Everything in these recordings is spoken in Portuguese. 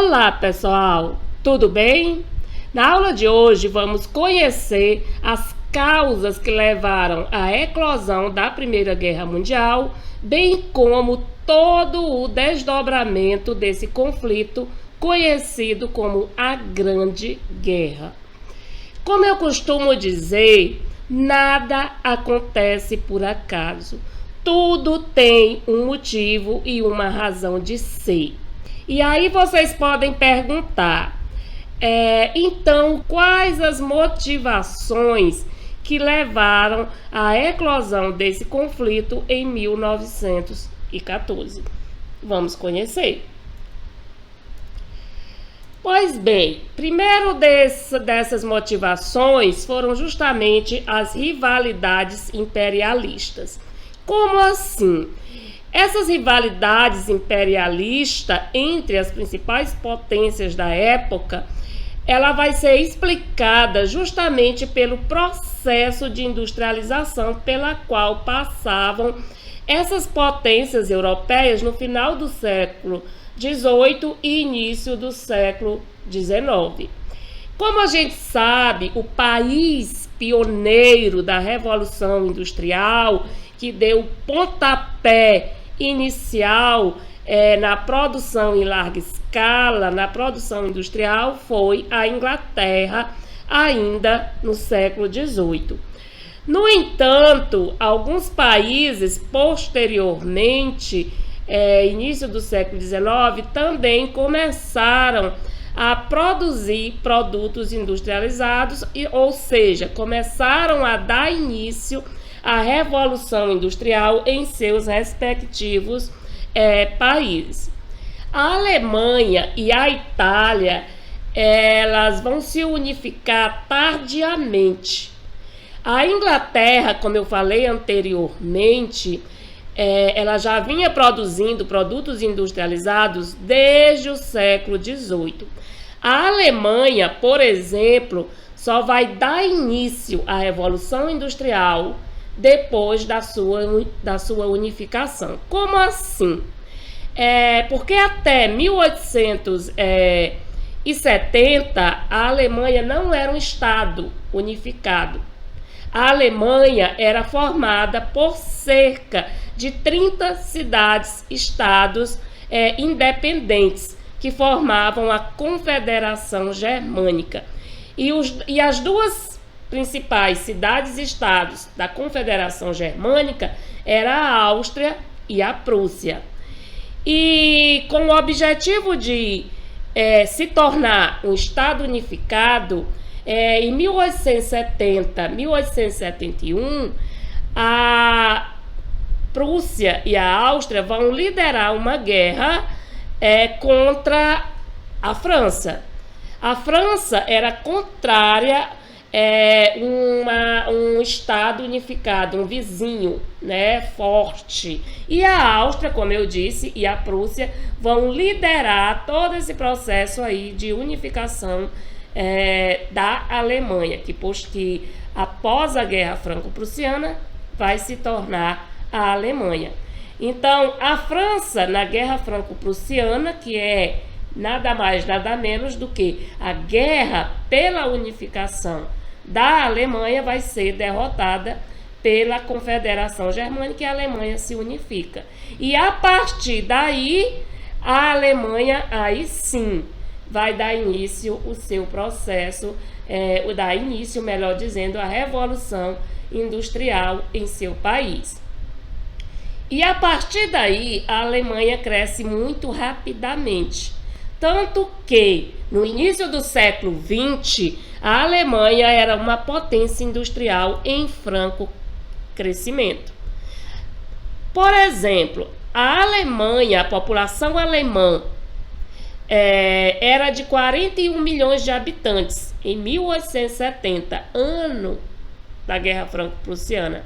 Olá, pessoal! Tudo bem? Na aula de hoje vamos conhecer as causas que levaram à eclosão da Primeira Guerra Mundial, bem como todo o desdobramento desse conflito conhecido como a Grande Guerra. Como eu costumo dizer, nada acontece por acaso. Tudo tem um motivo e uma razão de ser. E aí vocês podem perguntar, então, quais as motivações que levaram à eclosão desse conflito em 1914? Vamos conhecer. Pois bem, primeiro dessas motivações foram justamente as rivalidades imperialistas. Como assim? Essas rivalidades imperialistas entre as principais potências da época, ela vai ser explicada justamente pelo processo de industrialização pela qual passavam essas potências europeias no final do século XVIII e início do século XIX. Como a gente sabe, o país pioneiro da Revolução Industrial, que deu pontapé inicial na produção em larga escala, na produção industrial, foi a Inglaterra, ainda no século XVIII. No entanto, alguns países posteriormente, início do século XIX, também começaram a produzir produtos industrializados, ou seja, começaram a dar início à Revolução Industrial em seus respectivos países. A Alemanha e a Itália, elas vão se unificar tardiamente. A Inglaterra, como eu falei anteriormente, ela já vinha produzindo produtos industrializados desde o século XVIII. A Alemanha, por exemplo, só vai dar início à Revolução Industrial depois da sua unificação. Como assim? Porque até 1870 a Alemanha não era um estado unificado. A Alemanha era formada por cerca de 30 cidades-estados independentes que formavam a Confederação Germânica. E as duas principais cidades-estados da Confederação Germânica eram a Áustria e a Prússia. E com o objetivo de se tornar um estado unificado, em 1870, 1871, a Prússia e a Áustria vão liderar uma guerra contra a França. A França era contrária um estado unificado, um vizinho, forte. E a Áustria, como eu disse, e a Prússia vão liderar todo esse processo aí de unificação da Alemanha, que após a Guerra Franco-Prussiana vai se tornar a Alemanha. Então, a França, na Guerra Franco-Prussiana, que é nada mais, nada menos do que a guerra pela unificação da Alemanha, vai ser derrotada pela Confederação Germânica e a Alemanha se unifica. E a partir daí, a Alemanha, aí sim, vai dar início o seu processo, melhor dizendo, a Revolução Industrial em seu país. E a partir daí, a Alemanha cresce muito rapidamente. Tanto que, no início do século XX, a Alemanha era uma potência industrial em franco crescimento. Por exemplo, a Alemanha, a população alemã, era de 41 milhões de habitantes em 1870, ano da Guerra Franco-Prussiana.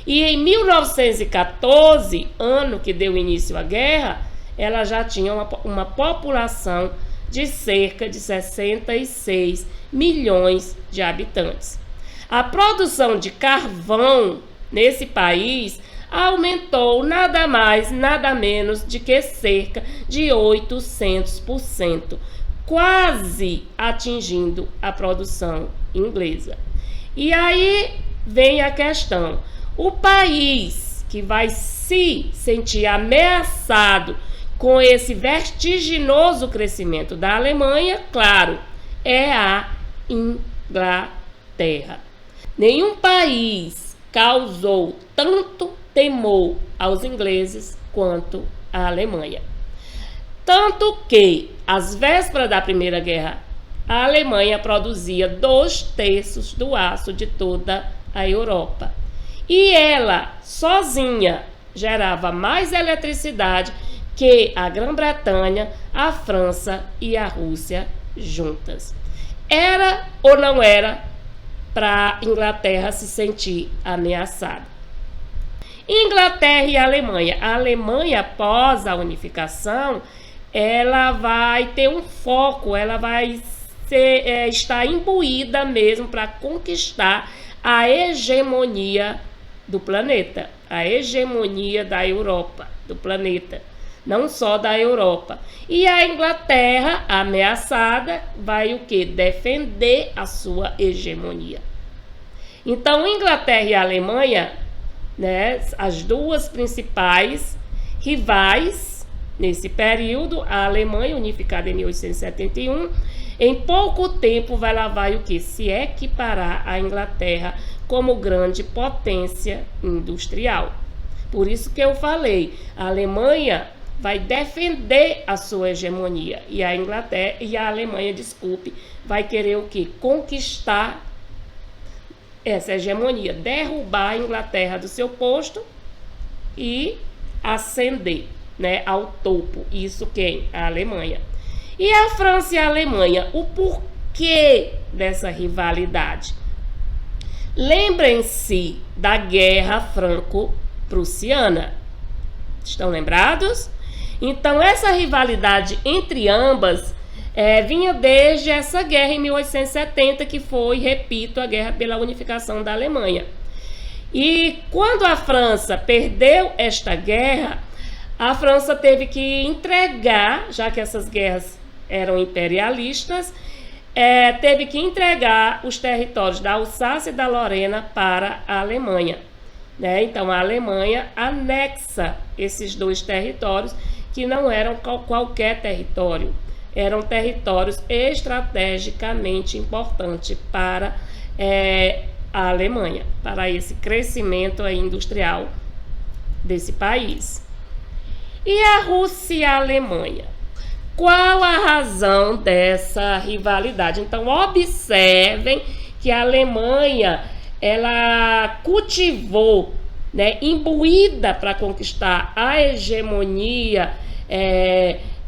E em 1914, ano que deu início à guerra, ela já tinha uma população de cerca de 66 milhões de habitantes. A produção de carvão nesse país aumentou nada mais, nada menos de que cerca de 800%, quase atingindo a produção inglesa. E aí vem a questão: o país que vai se sentir ameaçado com esse vertiginoso crescimento da Alemanha, claro, é a Inglaterra. Nenhum país causou tanto temor aos ingleses quanto a Alemanha. Tanto que, às vésperas da Primeira Guerra, a Alemanha produzia 2/3 do aço de toda a Europa. E ela, sozinha, gerava mais eletricidade que a Grã-Bretanha, a França e a Rússia juntas. Era ou não era para a Inglaterra se sentir ameaçada? Inglaterra e Alemanha. A Alemanha, após a unificação, ela vai ter um foco, ela vai estar imbuída mesmo para conquistar a hegemonia do planeta, a hegemonia da Europa, do planeta, não só da Europa. E a Inglaterra, ameaçada, vai o quê? Defender a sua hegemonia. Então, Inglaterra e Alemanha, né, as duas principais rivais nesse período, a Alemanha unificada em 1871, em pouco tempo vai lá vai o quê? Se equiparar à Inglaterra como grande potência industrial. Por isso que eu falei, a Alemanha vai defender a sua hegemonia e a Inglaterra e a Alemanha, desculpe, vai querer o quê? Conquistar essa hegemonia, derrubar a Inglaterra do seu posto e ascender, né, ao topo. Isso quem? A Alemanha. E a França e a Alemanha, o porquê dessa rivalidade? Lembrem-se da Guerra Franco-Prussiana. Estão lembrados? Então, essa rivalidade entre ambas vinha desde essa guerra em 1870, que foi, repito, a guerra pela unificação da Alemanha. E quando a França perdeu esta guerra, a França teve que entregar, já que essas guerras eram imperialistas, teve que entregar os territórios da Alsácia e da Lorena para a Alemanha, né? Então, a Alemanha anexa esses dois territórios, que não eram qualquer território, eram territórios estrategicamente importantes para a Alemanha, para esse crescimento aí industrial desse país. E a Rússia e a Alemanha? Qual a razão dessa rivalidade? Então, observem que a Alemanha, ela cultivou, né, imbuída para conquistar a hegemonia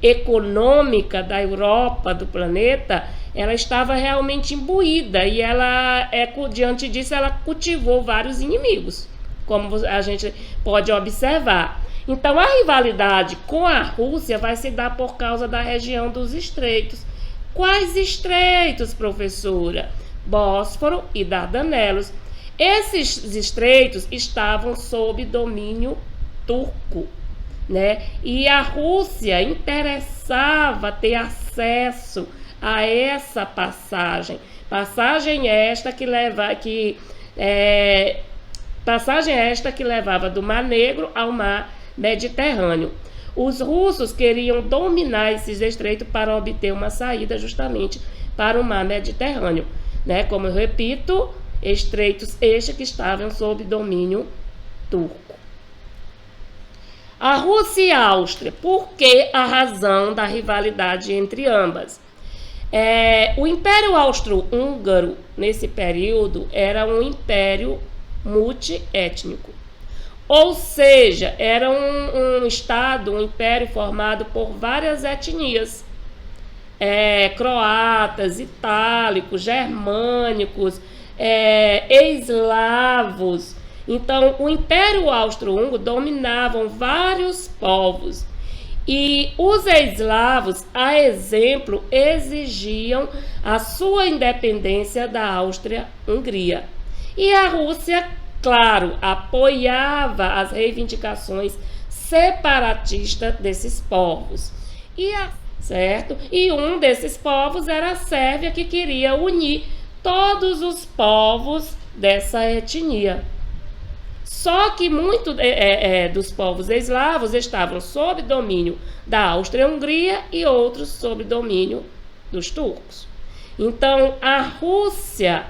econômica da Europa, do planeta, ela estava realmente imbuída e ela, diante disso, ela cultivou vários inimigos, como a gente pode observar. Então, a rivalidade com a Rússia vai se dar por causa da região dos estreitos. Quais estreitos, professora? Bósforo e Dardanelos. Esses estreitos estavam sob domínio turco, né? E a Rússia interessava ter acesso a essa passagem. Passagem esta que levava do Mar Negro ao Mar Mediterrâneo. Os russos queriam dominar esses estreitos para obter uma saída justamente para o Mar Mediterrâneo, né? Como eu repito, estreitos estes que estavam sob domínio turco. A Rússia e a Áustria, por que a razão da rivalidade entre ambas? O Império Austro-Húngaro, nesse período, era um império multiétnico. Ou seja, era um estado, um império formado por várias etnias. Croatas, itálicos, germânicos, eslavos. Então, o Império Austro-Húngaro dominavam vários povos. E os eslavos, a exemplo, exigiam a sua independência da Áustria-Hungria. E a Rússia, claro, apoiava as reivindicações separatistas desses povos. Certo? E um desses povos era a Sérvia, que queria unir todos os povos dessa etnia. Só que muitos dos povos eslavos estavam sob domínio da Áustria-Hungria e outros sob domínio dos turcos. Então, a Rússia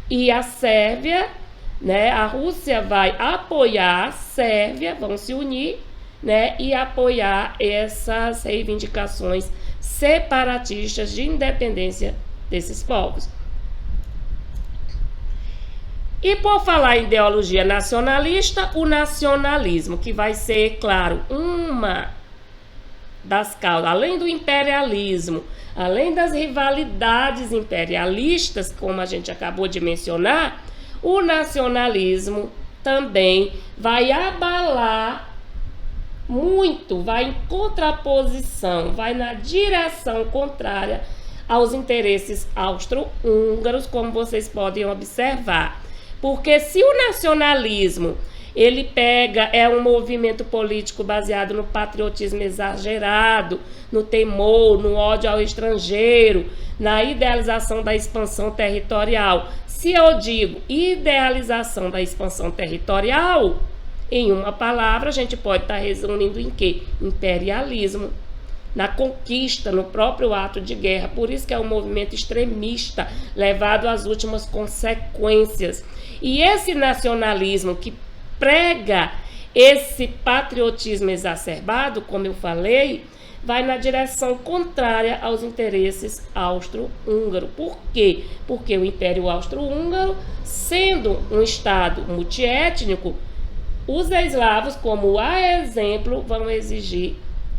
e a Sérvia, né, a Rússia vai apoiar a Sérvia, vão se unir, né, e apoiar essas reivindicações separatistas de independência desses povos. E por falar em ideologia nacionalista, o nacionalismo, que vai ser, claro, uma das causas, além do imperialismo, além das rivalidades imperialistas, como a gente acabou de mencionar, o nacionalismo também vai abalar muito, vai em contraposição, vai na direção contrária aos interesses austro-húngaros, como vocês podem observar. Porque se o nacionalismo, ele é um movimento político baseado no patriotismo exagerado, no temor, no ódio ao estrangeiro, na idealização da expansão territorial. Se eu digo idealização da expansão territorial, em uma palavra, a gente pode estar resumindo em quê? Imperialismo. Na conquista, no próprio ato de guerra. Por isso que é um movimento extremista, levado às últimas consequências. E esse nacionalismo que prega esse patriotismo exacerbado, como eu falei, vai na direção contrária aos interesses austro-húngaro. Por quê? Porque o Império Austro-Húngaro, sendo um Estado multiétnico, os eslavos, como a exemplo, vão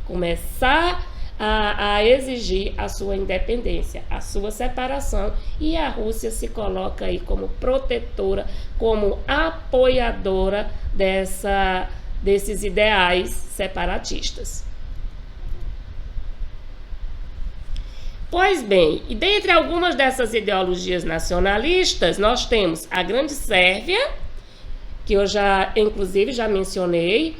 começar a exigir a sua independência, a sua separação, e a Rússia se coloca aí como protetora, como apoiadora desses ideais separatistas. Pois bem, e dentre algumas dessas ideologias nacionalistas, nós temos a Grande Sérvia, que eu inclusive já mencionei,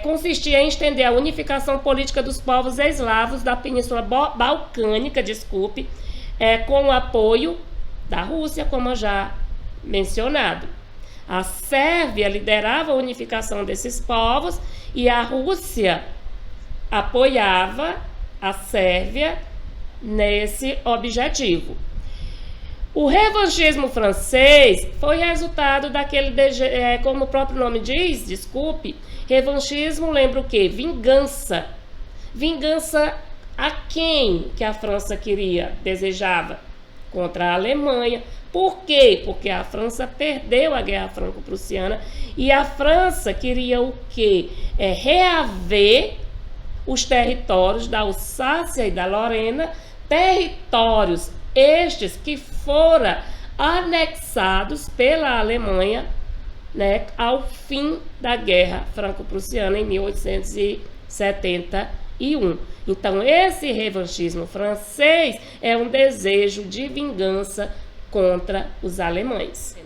consistia em estender a unificação política dos povos eslavos da Península Balcânica, com o apoio da Rússia, como já mencionado. A Sérvia liderava a unificação desses povos e a Rússia apoiava a Sérvia nesse objetivo. O revanchismo francês foi resultado daquele, como o próprio nome diz, revanchismo lembra o quê? Vingança. Vingança a quem que a França desejava? Contra a Alemanha. Por quê? Porque a França perdeu a Guerra Franco-Prussiana e a França queria o quê? Reaver os territórios da Alsácia e da Lorena, territórios estes que foram anexados pela Alemanha, né, ao fim da Guerra Franco-Prussiana em 1871. Então, esse revanchismo francês é um desejo de vingança contra os alemães.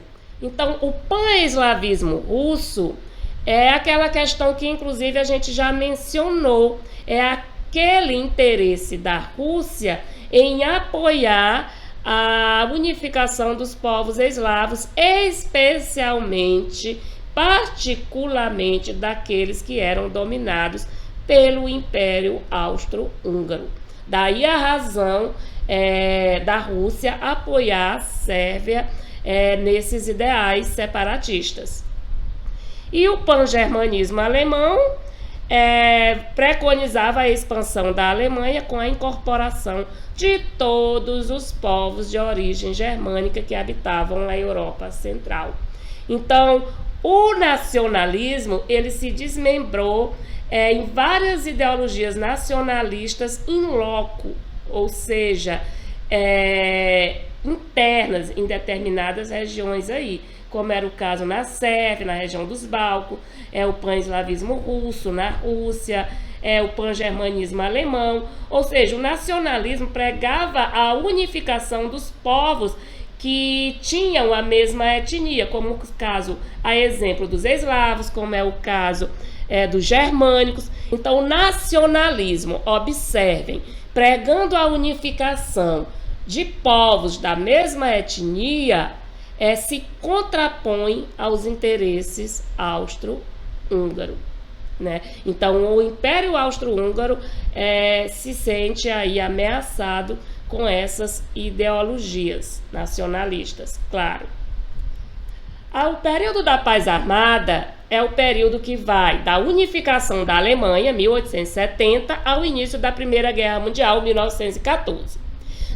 Então, o pan-eslavismo russo é aquela questão que, inclusive, a gente já mencionou, é aquele interesse da Rússia em apoiar a unificação dos povos eslavos, particularmente daqueles que eram dominados pelo Império Austro-Húngaro. Daí a razão da Rússia apoiar a Sérvia nesses ideais separatistas. E o pan-germanismo alemão preconizava a expansão da Alemanha com a incorporação de todos os povos de origem germânica que habitavam a Europa Central. Então, o nacionalismo ele se desmembrou em várias ideologias nacionalistas in loco, ou seja, internas em determinadas regiões aí, como era o caso na Sérvia, na região dos Balcãs, o pan-eslavismo russo na Rússia, o pan-germanismo alemão, ou seja, o nacionalismo pregava a unificação dos povos que tinham a mesma etnia, como o caso, a exemplo dos eslavos, como é o caso dos germânicos. Então, o nacionalismo, observem, pregando a unificação de povos da mesma etnia, se contrapõe aos interesses austro-húngaro, né? Então, o Império Austro-Húngaro se sente aí ameaçado com essas ideologias nacionalistas, claro. O período da Paz Armada é o período que vai da unificação da Alemanha, 1870, ao início da Primeira Guerra Mundial, 1914.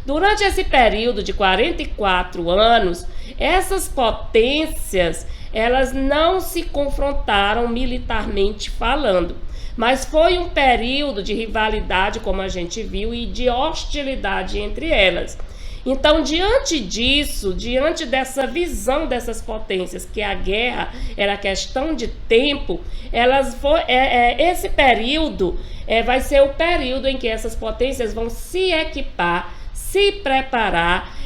Durante esse período de 44 anos, essas potências, elas não se confrontaram militarmente falando, mas foi um período de rivalidade, como a gente viu, e de hostilidade entre elas. Então, diante disso, diante dessa visão dessas potências, que a guerra era questão de tempo, esse período vai ser o período em que essas potências vão se equipar, se preparar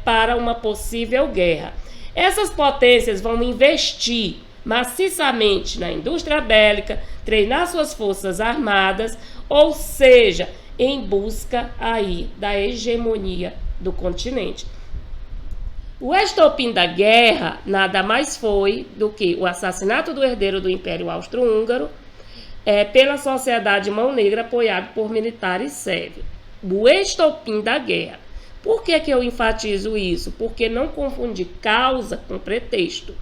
para uma possível guerra. Essas potências vão investir maciçamente na indústria bélica, treinar suas forças armadas, ou seja, em busca aí da hegemonia do continente. O estopim da guerra nada mais foi do que o assassinato do herdeiro do Império Austro-Húngaro pela Sociedade Mão Negra, apoiado por militares sérvios. O estopim da guerra. Por que eu enfatizo isso? Porque não confundir causa com pretexto.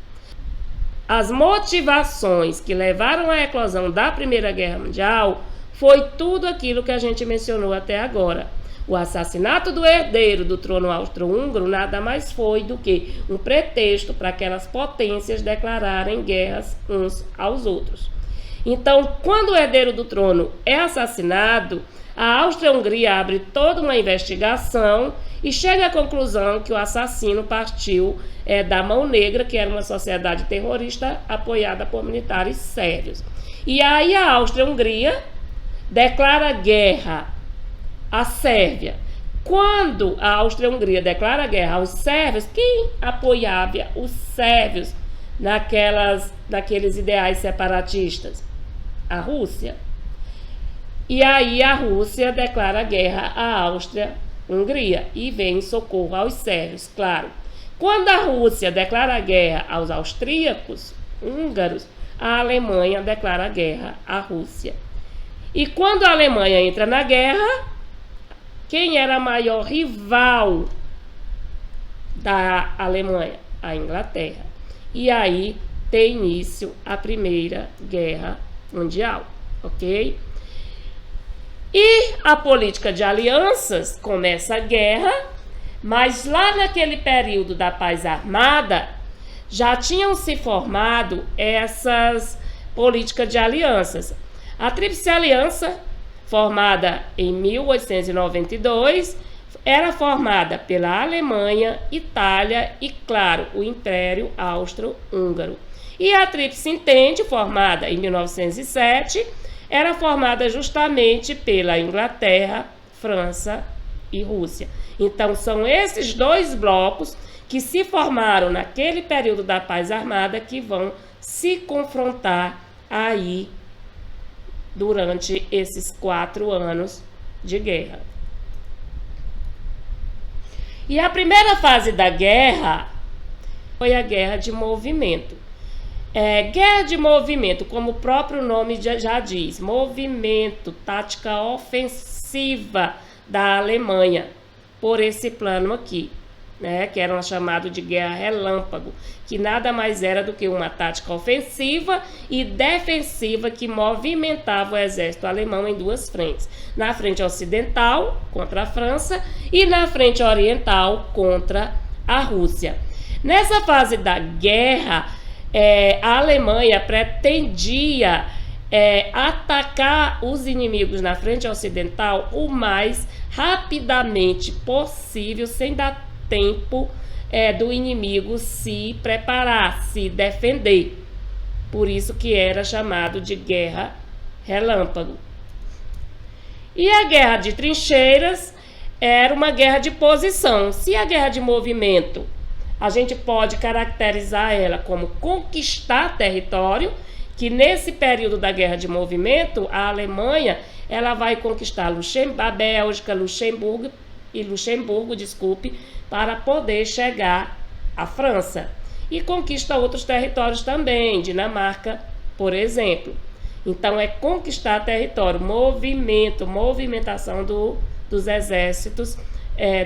As motivações que levaram à eclosão da Primeira Guerra Mundial foi tudo aquilo que a gente mencionou até agora. O assassinato do herdeiro do trono austro-húngaro nada mais foi do que um pretexto para aquelas potências declararem guerras uns aos outros. Então, quando o herdeiro do trono é assassinado, a Áustria-Hungria abre toda uma investigação e chega à conclusão que o assassino partiu da Mão Negra, que era uma sociedade terrorista apoiada por militares sérvios. E aí a Áustria-Hungria declara guerra à Sérvia. Quando a Áustria-Hungria declara guerra aos sérvios, quem apoiava os sérvios naqueles ideais separatistas? A Rússia. E aí a Rússia declara guerra à Áustria-Hungria e vem em socorro aos sérvios, claro. Quando a Rússia declara guerra aos austríacos, húngaros, a Alemanha declara guerra à Rússia. E quando a Alemanha entra na guerra, quem era a maior rival da Alemanha? A Inglaterra. E aí tem início a Primeira Guerra Mundial, ok? E a política de alianças começa a guerra, mas lá naquele período da Paz Armada já tinham se formado essas políticas de alianças. A Tríplice Aliança, formada em 1892, era formada pela Alemanha, Itália e, claro, o Império Austro-Húngaro. E a Tríplice Entente, formada em 1907, era formada justamente pela Inglaterra, França e Rússia. Então, são esses dois blocos que se formaram naquele período da Paz Armada que vão se confrontar aí durante esses 4 anos de guerra. E a primeira fase da guerra foi a guerra de movimento. Guerra de movimento, como o próprio nome já diz, movimento, tática ofensiva da Alemanha, por esse plano aqui, né, que era chamado de guerra relâmpago, que nada mais era do que uma tática ofensiva e defensiva que movimentava o exército alemão em 2 frentes. Na frente ocidental, contra a França, e na frente oriental, contra a Rússia. Nessa fase da guerra, a Alemanha pretendia atacar os inimigos na frente ocidental o mais rapidamente possível, sem dar tempo do inimigo se preparar, se defender. Por isso que era chamado de guerra relâmpago. E a guerra de trincheiras era uma guerra de posição. Se a guerra de movimento, a gente pode caracterizar ela como conquistar território, que nesse período da guerra de movimento, a Alemanha ela vai conquistar a Bélgica, Luxemburgo, para poder chegar à França. E conquista outros territórios também, Dinamarca, por exemplo. Então é conquistar território, movimentação dos exércitos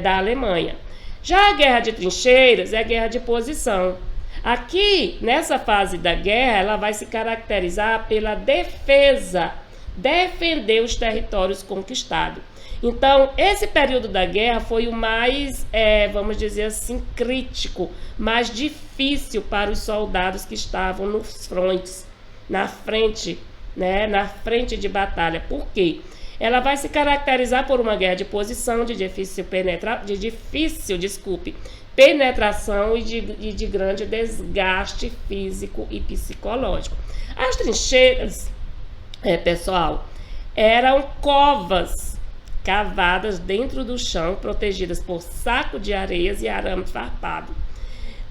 da Alemanha. Já a guerra de trincheiras é guerra de posição. Aqui, nessa fase da guerra, ela vai se caracterizar pela defesa, defender os territórios conquistados. Então, esse período da guerra foi o mais, vamos dizer assim, crítico, mais difícil para os soldados que estavam nos frontes, na frente, né, na frente de batalha. Por quê? Ela vai se caracterizar por uma guerra de posição, de difícil penetração e de grande desgaste físico e psicológico. As trincheiras, pessoal, eram covas cavadas dentro do chão, protegidas por saco de areias e arame farpado.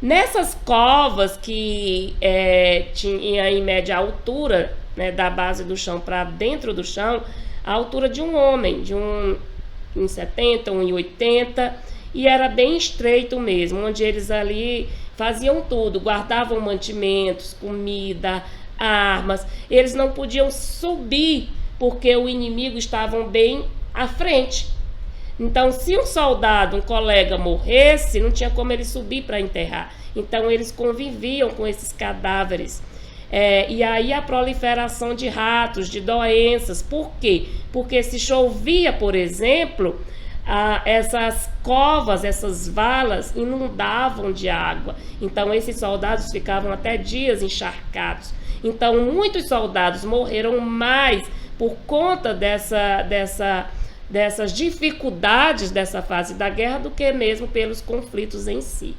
Nessas covas, que tinha em média a altura, né, da base do chão para dentro do chão, a altura de um homem, de 1,70, 1,80, e era bem estreito mesmo, onde eles ali faziam tudo, guardavam mantimentos, comida, armas. Eles não podiam subir porque o inimigo estava bem à frente. Então, se um soldado, um colega morresse, não tinha como ele subir para enterrar. Então, eles conviviam com esses cadáveres. E aí a proliferação de ratos, de doenças. Por quê? Porque se chovia, por exemplo, essas covas, essas valas inundavam de água. Então, esses soldados ficavam até dias encharcados. Então, muitos soldados morreram mais por conta dessas dificuldades dessa fase da guerra do que mesmo pelos conflitos em si.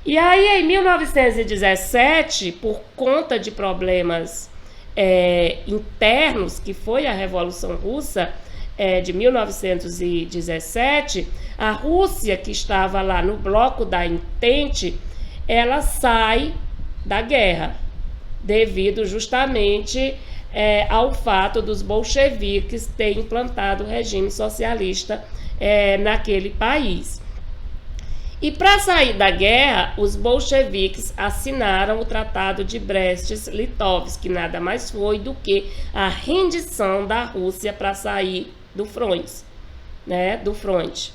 E aí, em 1917, por conta de problemas internos, que foi a Revolução Russa de 1917, a Rússia, que estava lá no bloco da Entente, ela sai da guerra, devido justamente ao fato dos bolcheviques terem implantado o regime socialista naquele país. E para sair da guerra, os bolcheviques assinaram o Tratado de Brest-Litovsk, que nada mais foi do que a rendição da Rússia para sair do fronte, né, do fronte.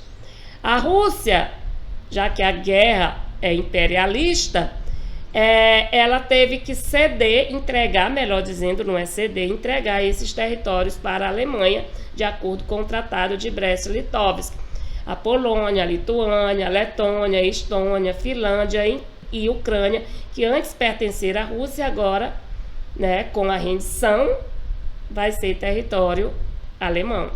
A Rússia, já que a guerra é imperialista, ela teve que ceder, entregar, melhor dizendo, não é ceder, entregar esses territórios para a Alemanha, de acordo com o Tratado de Brest-Litovsk. A Polônia, a Lituânia, a Letônia, a Estônia, a Finlândia e Ucrânia, que antes pertenceram à Rússia, agora, né, com a rendição, vai ser território alemão.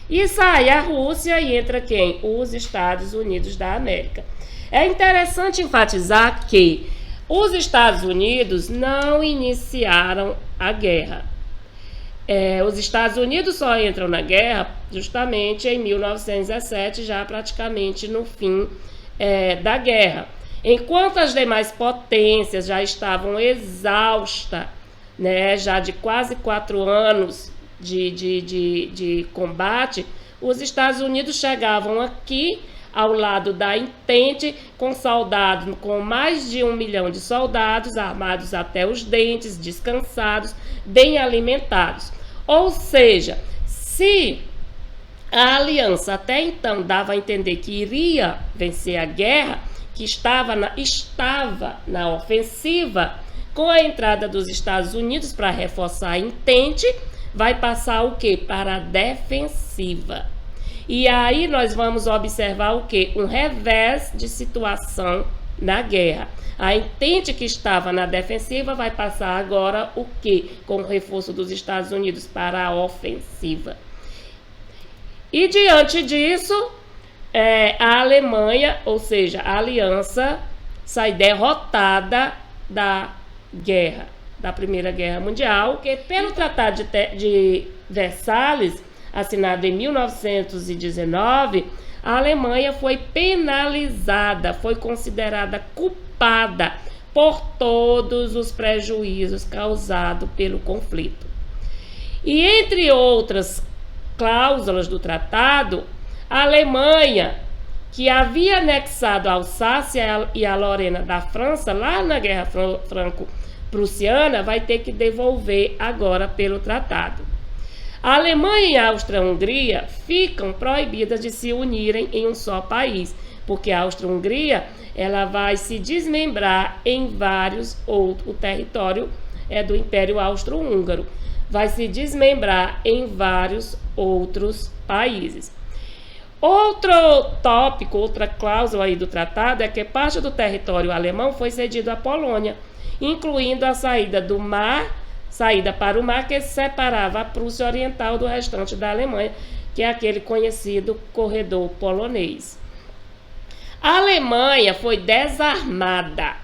E sai a Rússia e entra quem? Os Estados Unidos da América. É interessante enfatizar que os Estados Unidos não iniciaram a guerra. Os Estados Unidos só entram na guerra justamente em 1917, já praticamente no fim da guerra. Enquanto as demais potências já estavam exaustas, né, já de quase 4 anos de combate, os Estados Unidos chegavam aqui ao lado da Entente, com soldados, com mais de 1 milhão de soldados, armados até os dentes, descansados, bem alimentados. Ou seja, se a aliança até então dava a entender que iria vencer a guerra, que estava na ofensiva, com a entrada dos Estados Unidos para reforçar a Entente, vai passar o quê? Para a defensiva. E aí nós vamos observar o quê? Um revés de situação na guerra. A Entente, que estava na defensiva, vai passar agora o quê? Com o reforço dos Estados Unidos para a ofensiva. E diante disso, a Alemanha, ou seja, a aliança, sai derrotada da guerra, da Primeira Guerra Mundial, que pelo Tratado de Versalhes, assinado em 1919, a Alemanha foi penalizada, foi considerada culpada por todos os prejuízos causados pelo conflito. E entre outras cláusulas do tratado, a Alemanha, que havia anexado a Alsácia e a Lorena da França lá na Guerra Franco-Prussiana, vai ter que devolver agora pelo tratado. A Alemanha e a Áustria-Hungria ficam proibidas de se unirem em um só país, porque a Áustria-Hungria ela vai se desmembrar em vários outros, o território é do Império Austro-Húngaro, vai se desmembrar em vários outros países. Outro tópico, outra cláusula aí do tratado é que parte do território alemão foi cedido à Polônia, incluindo a saída para o mar que separava a Prússia Oriental do restante da Alemanha, que é aquele conhecido corredor polonês. A Alemanha foi desarmada,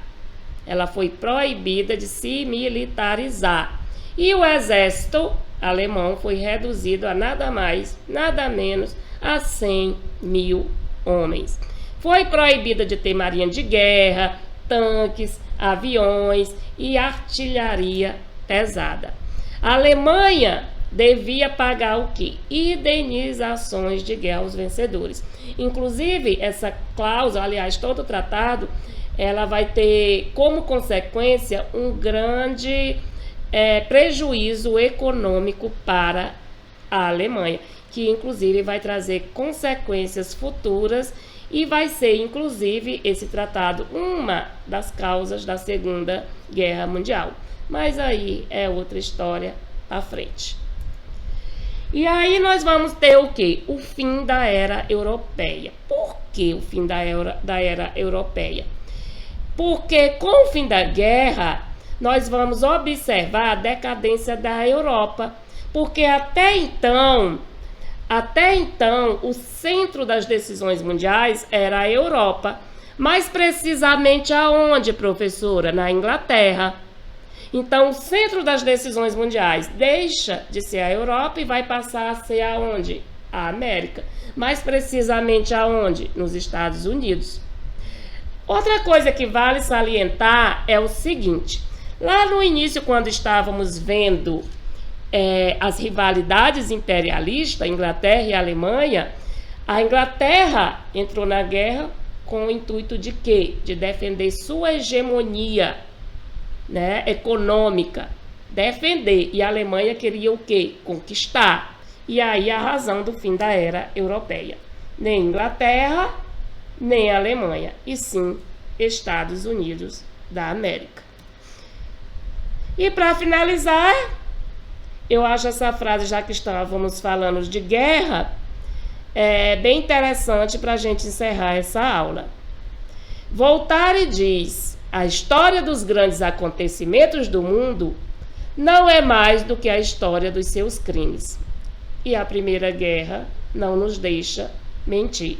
ela foi proibida de se militarizar e o exército alemão foi reduzido a nada mais, nada menos a 100 mil homens. Foi proibida de ter marinha de guerra, tanques, aviões e artilharia pesada. A Alemanha devia pagar o quê? Indenizações de guerra aos vencedores. Inclusive, essa cláusula, aliás, todo o tratado, ela vai ter como consequência um grande prejuízo econômico para a Alemanha, que inclusive vai trazer consequências futuras e vai ser, inclusive, esse tratado uma das causas da Segunda Guerra Mundial. Mas aí é outra história à frente. E aí nós vamos ter o quê? O fim da Era Europeia. Por que o fim da Era Europeia? Porque com o fim da guerra, nós vamos observar a decadência da Europa. Porque até então, o centro das decisões mundiais era a Europa. Mais precisamente aonde, professora? Na Inglaterra. Então, o centro das decisões mundiais deixa de ser a Europa e vai passar a ser aonde? A América. Mais precisamente aonde? Nos Estados Unidos. Outra coisa que vale salientar é o seguinte. Lá no início, quando estávamos vendo as rivalidades imperialistas, Inglaterra e Alemanha, a Inglaterra entrou na guerra com o intuito de quê? De defender sua hegemonia, né, econômica, defender. E a Alemanha queria o quê? Conquistar. E aí a razão do fim da Era Europeia. Nem Inglaterra, nem Alemanha, e sim Estados Unidos da América. E para finalizar, eu acho essa frase, já que estávamos falando de guerra, bem interessante para a gente encerrar essa aula. Voltaire diz: a história dos grandes acontecimentos do mundo não é mais do que a história dos seus crimes. E a Primeira Guerra não nos deixa mentir.